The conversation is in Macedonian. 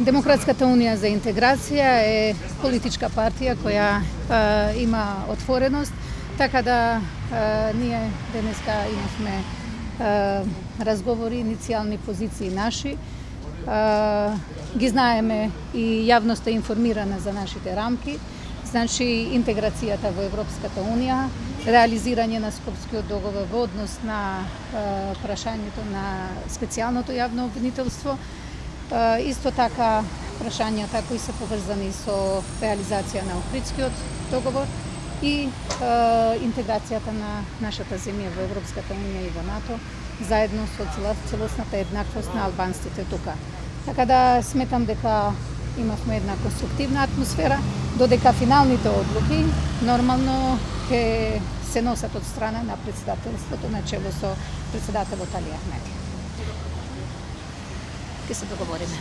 Демократската унија за интеграција е политичка партија која има отвореност, така да ние денеска имавме разговори, иницијални позиции наши. Ги знаеме и јавноста е информирана за нашите рамки, значи интеграцијата во Европската унија, реализирање на Скопскиот договор во однос на прашањето на специјалното јавно обвинителство, исто така прашањата кои се поврзани со реализација на Охридскиот договор и интеграцијата на нашата земја во Европската унија и во НАТО, заедно со целосната еднаквост на албанците тука. Така да сметам дека имавме една конструктивна атмосфера, додека финалните одлуки нормално ќе се носат од страна на председателството на чело со председателот Али Ахмеди. Ќе се договориме.